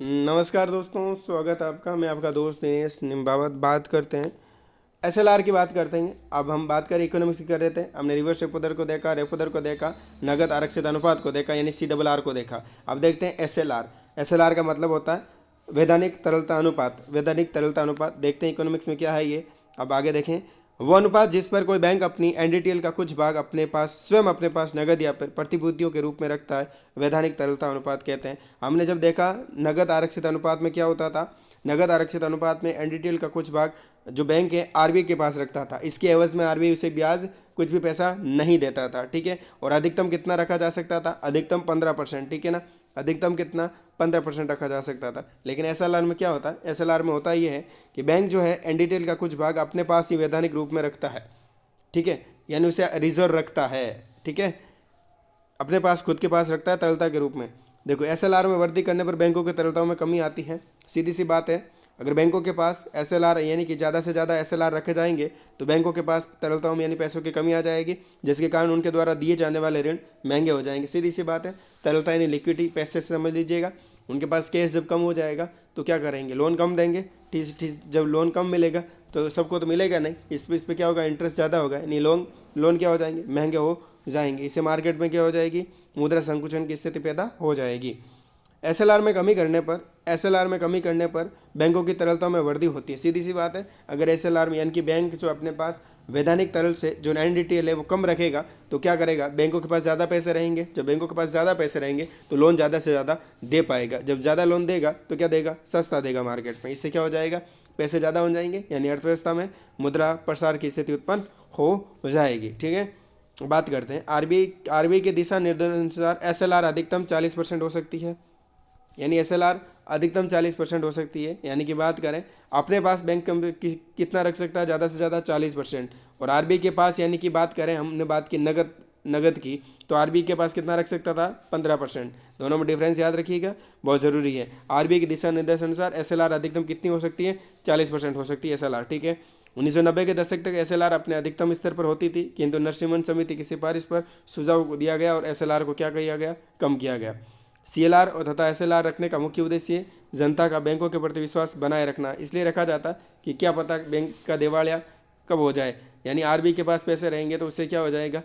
नमस्कार दोस्तों, स्वागत है आपका। मैं आपका दोस्त दिनेश निम्बावत। बात करते हैं एसएलआर की बात करते हैं। अब हम बात करें इकोनॉमिक्स की कर रहे थे। हमने रिवर्स रेपो दर को देखा, रेपो दर को देखा, नगद आरक्षित अनुपात को देखा यानी CRR को देखा। अब देखते हैं एसएलआर। एसएलआर का मतलब होता है वैधानिक तरलता अनुपात। वैधानिक तरलता अनुपात देखते हैं इकोनॉमिक्स में क्या है ये। अब आगे देखें, वो अनुपात जिस पर कोई बैंक अपनी एनडीटीएल का कुछ भाग स्वयं अपने पास नगद या प्रतिभूतियों के रूप में रखता है, वैधानिक तरलता अनुपात कहते हैं। हमने जब देखा नगद आरक्षित अनुपात में क्या होता था, नगद आरक्षित अनुपात में एनडीटीएल का कुछ भाग जो बैंक है आरबीआई के पास रखता था। इसके एवज में आरबीआई उसे ब्याज कुछ भी पैसा नहीं देता था, ठीक है। और अधिकतम कितना रखा जा सकता था? अधिकतम 15%, ठीक है ना। अधिकतम कितना? 15% रखा जा सकता था। लेकिन एसएलआर में क्या होता है? एसएलआर में होता ये है कि बैंक जो है एनडीटीएल का कुछ भाग अपने पास ही वैधानिक रूप में रखता है, ठीक है, यानी उसे रिजर्व रखता है, ठीक है, अपने पास खुद के पास रखता है तरलता के रूप में। देखो, एसएलआर में वृद्धि करने पर बैंकों की तरलताओं में कमी आती है। सीधी सी बात है, अगर बैंकों के पास एसएलआर यानी कि ज़्यादा से ज़्यादा एसएलआर रखे जाएंगे तो बैंकों के पास तरलताओं में यानी पैसों की कमी आ जाएगी, जिसके कारण उनके द्वारा दिए जाने वाले ऋण महंगे हो जाएंगे। सीधी सी बात है, तरलता यानी लिक्विडिटी, पैसे से समझ लीजिएगा। उनके पास कैश जब कम हो जाएगा तो क्या करेंगे? लोन कम देंगे, ठीक ठीक। जब लोन कम मिलेगा तो सबको तो मिलेगा नहीं, इस पे क्या होगा? इंटरेस्ट ज़्यादा होगा, यानी लोन क्या हो जाएंगे? महंगे हो जाएंगे। इससे मार्केट में क्या हो जाएगी? मुद्रा संकुचन की स्थिति पैदा हो जाएगी। एसएलआर में कमी करने पर बैंकों की तरलता में वृद्धि होती है। सीधी सी बात है, अगर एसएलआर में यानी कि बैंक जो अपने पास वैधानिक तरल से जो एनडीटीएल है वो कम रखेगा तो क्या करेगा? बैंकों के पास ज़्यादा पैसे रहेंगे। जब बैंकों के पास ज़्यादा पैसे रहेंगे तो लोन ज़्यादा से ज़्यादा दे पाएगा। जब ज़्यादा लोन देगा तो क्या देगा? सस्ता देगा मार्केट में। इससे क्या हो जाएगा? पैसे ज़्यादा हो जाएंगे, यानी अर्थव्यवस्था में मुद्रा प्रसार की स्थिति उत्पन्न हो जाएगी, ठीक है। बात करते हैं आरबीआई के दिशा निर्देशानुसार एसएलआर अधिकतम 40% हो सकती है, यानी एसएलआर अधिकतम 40% हो सकती है। यानी कि बात करें अपने पास बैंक कितना रख सकता है? ज़्यादा से ज़्यादा 40%। और आरबीआई के पास यानी कि बात करें, हमने बात की नगद की, तो आरबीआई के पास कितना रख सकता था? 15%। दोनों में डिफरेंस याद रखिएगा, बहुत ज़रूरी है। आरबीआई के दिशा निर्देश अनुसार एसएलआर अधिकतम कितनी हो सकती है? 40% हो सकती है एसएलआर, ठीक है। 1990 के दशक तक एसएलआर अपने अधिकतम स्तर पर होती थी, किंतु नरसिम्हन समिति की सिफारिश पर सुझाव दिया गया और एसएलआर को क्या किया गया? कम किया गया। सीएलआर तथा एसएलआर रखने का मुख्य उद्देश्य जनता का बैंकों के प्रति विश्वास बनाए रखना। इसलिए रखा जाता कि क्या पता बैंक का दिवालिया कब हो जाए, यानी आरबीआई के पास पैसे रहेंगे तो उससे क्या हो जाएगा?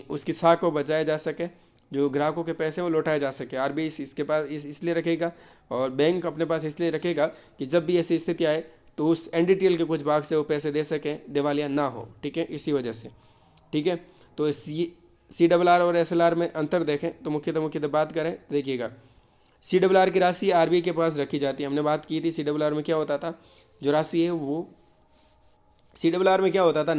उसकी साख को बचाया जा सके, जो ग्राहकों के पैसे वो लौटाए जा सके। आरबीआई इसके पास इसलिए रखेगा और बैंक अपने पास इसलिए रखेगा कि जब भी ऐसी स्थिति आए तो उस एनडीटीएल के कुछ भाग से वो पैसे दे सकें, दिवालिया ना हो, ठीक है, इसी वजह से, ठीक है। तो CRR और एसएलआर में अंतर देखें तो मुख्यतः बात करें, देखिएगा, CRR की राशि आरबीआई के पास रखी जाती है। हमने बात की थी CRR में क्या होता था, जो राशि है वो CRR में क्या होता था,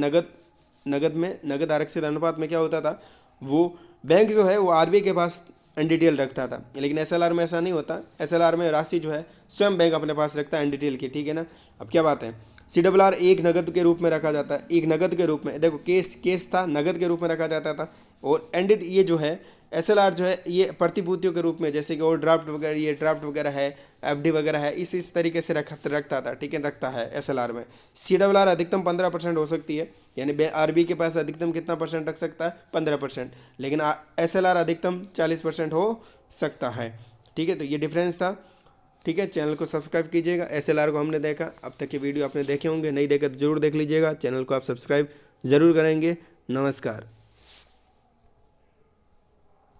नगद आरक्षित अनुपात में क्या होता था, वो बैंक जो है वो आरबीआई के पास एनडीटीएल रखता था। लेकिन एसएलआर में ऐसा नहीं होता। एसएलआर में राशि जो है स्वयं बैंक अपने पास रखता है एनडीटीएल की, ठीक है ना। अब क्या बात है, CRR एक नगद के रूप में रखा जाता है, एक नगद के रूप में। देखो, केस था, नगद के रूप में रखा जाता था। और ये जो है एसएलआर जो है ये प्रतिभूतियों के रूप में, जैसे कि ओवरड्राफ्ट वगैरह, ये ड्राफ्ट वगैरह है, एफडी वगैरह है, इस तरीके से रखता था, ठीक है, रखता है एसएलआर में। CRR अधिकतम 15% हो सकती है, यानी आरबीआई के पास अधिकतम कितना परसेंट रख सकता है? 15%। लेकिन एसएलआर अधिकतम 40% हो सकता है, ठीक है। तो ये डिफरेंस था, ठीक है। चैनल को सब्सक्राइब कीजिएगा। एसएलआर को हमने देखा, अब तक के वीडियो आपने देखे होंगे, नहीं देखे तो जरूर देख लीजिएगा। चैनल को आप सब्सक्राइब जरूर करेंगे। नमस्कार।